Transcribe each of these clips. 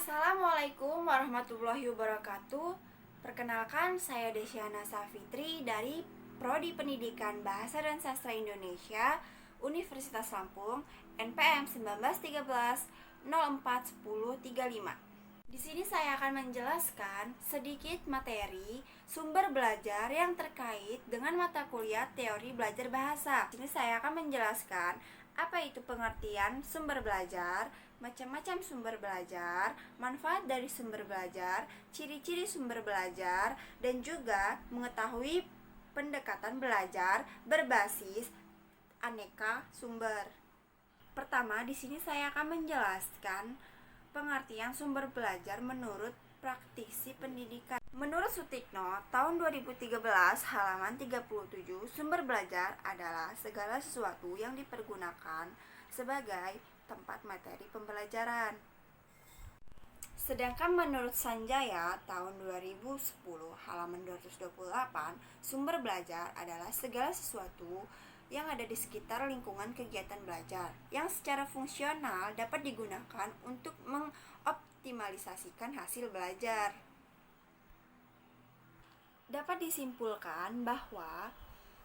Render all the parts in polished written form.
Assalamualaikum warahmatullahi wabarakatuh. Perkenalkan, saya Desyana Safitri dari Prodi Pendidikan Bahasa dan Sastra Indonesia, Universitas Lampung, NPM 1913 04 10 35. Di sini saya akan menjelaskan sedikit materi sumber belajar yang terkait dengan mata kuliah teori belajar bahasa. Di sini saya akan menjelaskan apa itu pengertian sumber belajar, macam-macam sumber belajar, manfaat dari sumber belajar, ciri-ciri sumber belajar, dan juga mengetahui pendekatan belajar berbasis aneka sumber. Pertama, di sini saya akan menjelaskan pengertian sumber belajar menurut praktisi pendidikan. Menurut Sutikno, tahun 2013, halaman 37, sumber belajar adalah segala sesuatu yang dipergunakan sebagai tempat materi pembelajaran. Sedangkan menurut Sanjaya, tahun 2010, halaman 228, sumber belajar adalah segala sesuatu yang ada di sekitar lingkungan kegiatan belajar, yang secara fungsional dapat digunakan untuk mengoptimalisasikan hasil belajar. Dapat disimpulkan bahwa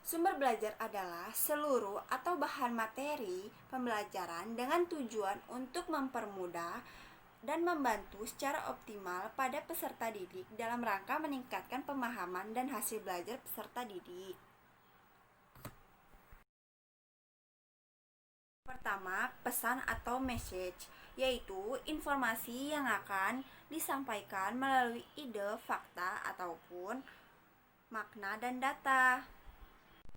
sumber belajar adalah seluruh atau bahan materi pembelajaran dengan tujuan untuk mempermudah dan membantu secara optimal pada peserta didik dalam rangka meningkatkan pemahaman dan hasil belajar peserta didik. Pertama, pesan atau message, yaitu informasi yang akan disampaikan melalui ide, fakta, ataupun makna dan data.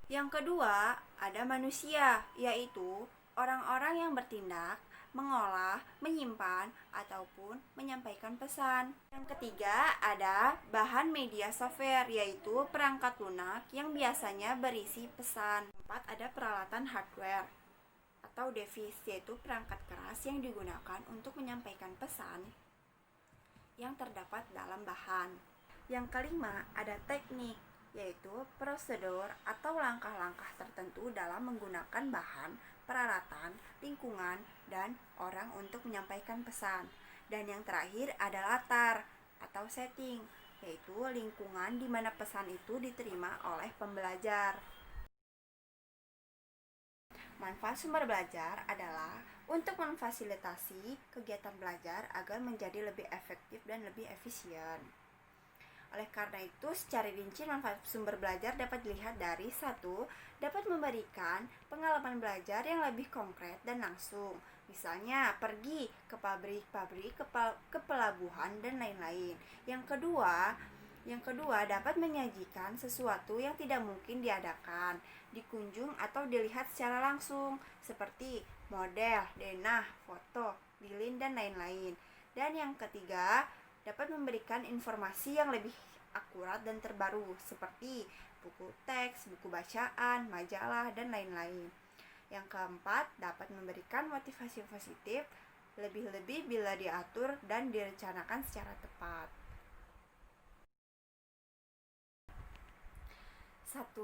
Yang kedua, ada manusia, yaitu orang-orang yang bertindak, mengolah, menyimpan, ataupun menyampaikan pesan. Yang ketiga, ada bahan media software, yaitu perangkat lunak yang biasanya berisi pesan. Keempat, ada peralatan hardware atau device, yaitu perangkat keras yang digunakan untuk menyampaikan pesan yang terdapat dalam bahan. Yang kelima, ada teknik, yaitu prosedur atau langkah-langkah tertentu dalam menggunakan bahan, peralatan, lingkungan, dan orang untuk menyampaikan pesan. Dan yang terakhir ada latar atau setting, yaitu lingkungan di mana pesan itu diterima oleh pembelajar. Manfaat sumber belajar adalah untuk memfasilitasi kegiatan belajar agar menjadi lebih efektif dan lebih efisien. Oleh karena itu, secara rinci manfaat sumber belajar dapat dilihat dari 1. Dapat memberikan pengalaman belajar yang lebih konkret dan langsung. Misalnya, pergi ke pabrik-pabrik, ke pelabuhan, dan lain-lain. Yang kedua, dapat menyajikan sesuatu yang tidak mungkin diadakan, dikunjung atau dilihat secara langsung, seperti model, denah, foto, lilin, dan lain-lain. Dan yang ketiga, dapat memberikan informasi yang lebih akurat dan terbaru, seperti buku teks, buku bacaan, majalah, dan lain-lain. Yang keempat, dapat memberikan motivasi positif, lebih-lebih bila diatur dan direncanakan secara tepat. 1.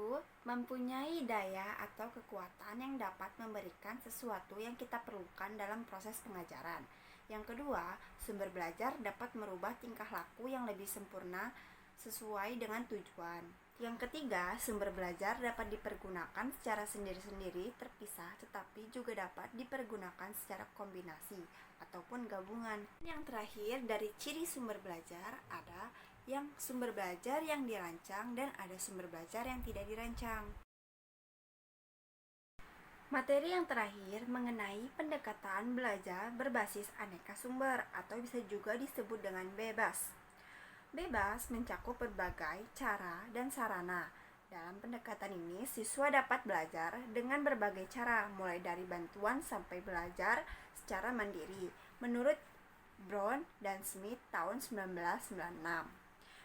Mempunyai daya atau kekuatan yang dapat memberikan sesuatu yang kita perlukan dalam proses pengajaran. Yang kedua, sumber belajar dapat merubah tingkah laku yang lebih sempurna sesuai dengan tujuan. Yang ketiga, sumber belajar dapat dipergunakan secara sendiri-sendiri terpisah, tetapi juga dapat dipergunakan secara kombinasi ataupun gabungan. Yang terakhir, dari ciri sumber belajar ada yang sumber belajar yang dirancang dan ada sumber belajar yang tidak dirancang. Materi yang terakhir mengenai pendekatan belajar berbasis aneka sumber atau bisa juga disebut dengan bebas. Bebas mencakup berbagai cara dan sarana. Dalam pendekatan ini, siswa dapat belajar dengan berbagai cara, mulai dari bantuan sampai belajar secara mandiri, menurut Brown dan Smith tahun 1996.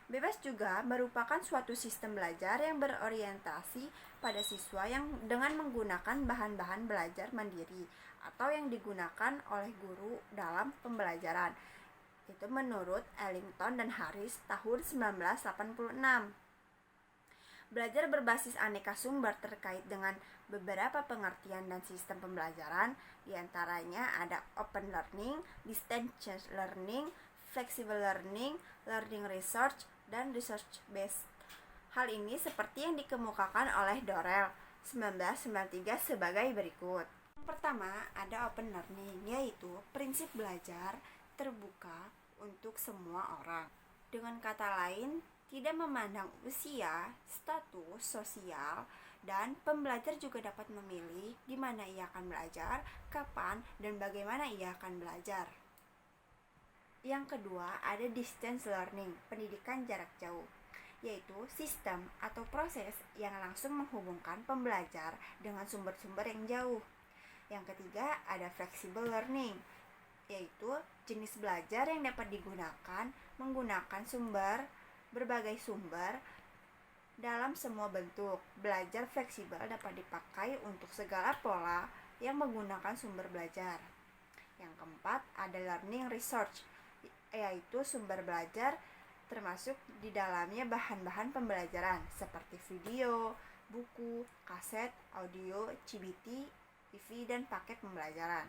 Bebas juga merupakan suatu sistem belajar yang berorientasi pada siswa yang dengan menggunakan bahan-bahan belajar mandiri atau yang digunakan oleh guru dalam pembelajaran. Itu menurut Ellington dan Harris tahun 1986. Belajar berbasis aneka sumber terkait dengan beberapa pengertian dan sistem pembelajaran, diantaranya ada open learning, distance learning, flexible learning, learning research, dan research based. Hal ini seperti yang dikemukakan oleh Dorel 1993 sebagai berikut. Yang pertama, ada open learning, yaitu prinsip belajar terbuka untuk semua orang. Dengan kata lain, tidak memandang usia, status sosial, dan pembelajar juga dapat memilih di mana ia akan belajar, kapan, dan bagaimana ia akan belajar. Yang kedua, ada distance learning, pendidikan jarak jauh, yaitu sistem atau proses yang langsung menghubungkan pembelajar dengan sumber-sumber yang jauh. Yang ketiga, ada flexible learning, yaitu jenis belajar yang dapat digunakan menggunakan berbagai sumber dalam semua bentuk. Belajar fleksibel dapat dipakai untuk segala pola yang menggunakan sumber belajar. Yang keempat, ada learning research, yaitu sumber belajar termasuk di dalamnya bahan-bahan pembelajaran seperti video, buku, kaset, audio, CBT, TV, dan paket pembelajaran.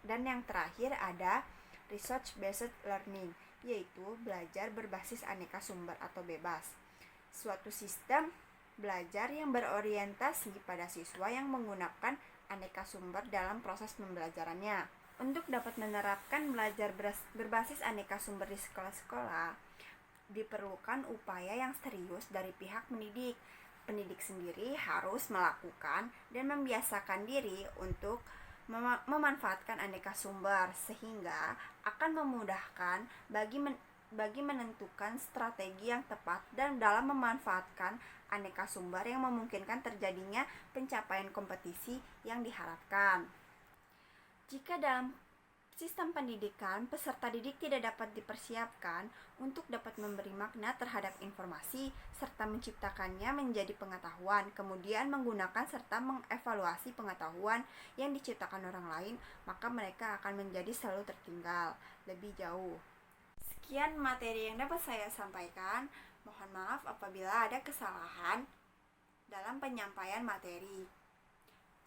Dan yang terakhir ada research based learning, yaitu belajar berbasis aneka sumber atau bebas. Suatu sistem belajar yang berorientasi pada siswa yang menggunakan aneka sumber dalam proses pembelajarannya. Untuk dapat menerapkan belajar berbasis aneka sumber di sekolah-sekolah, diperlukan upaya yang serius dari pihak pendidik. Pendidik sendiri harus melakukan dan membiasakan diri untuk memanfaatkan aneka sumber, sehingga akan memudahkan bagi menentukan strategi yang tepat dan dalam memanfaatkan aneka sumber yang memungkinkan terjadinya pencapaian kompetisi yang diharapkan. Jika dalam sistem pendidikan, peserta didik tidak dapat dipersiapkan untuk dapat memberi makna terhadap informasi serta menciptakannya menjadi pengetahuan, kemudian menggunakan serta mengevaluasi pengetahuan yang diciptakan orang lain, maka mereka akan menjadi selalu tertinggal lebih jauh. Sekian materi yang dapat saya sampaikan. Mohon maaf apabila ada kesalahan dalam penyampaian materi.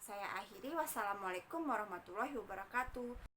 Saya akhiri. Wassalamualaikum warahmatullahi wabarakatuh.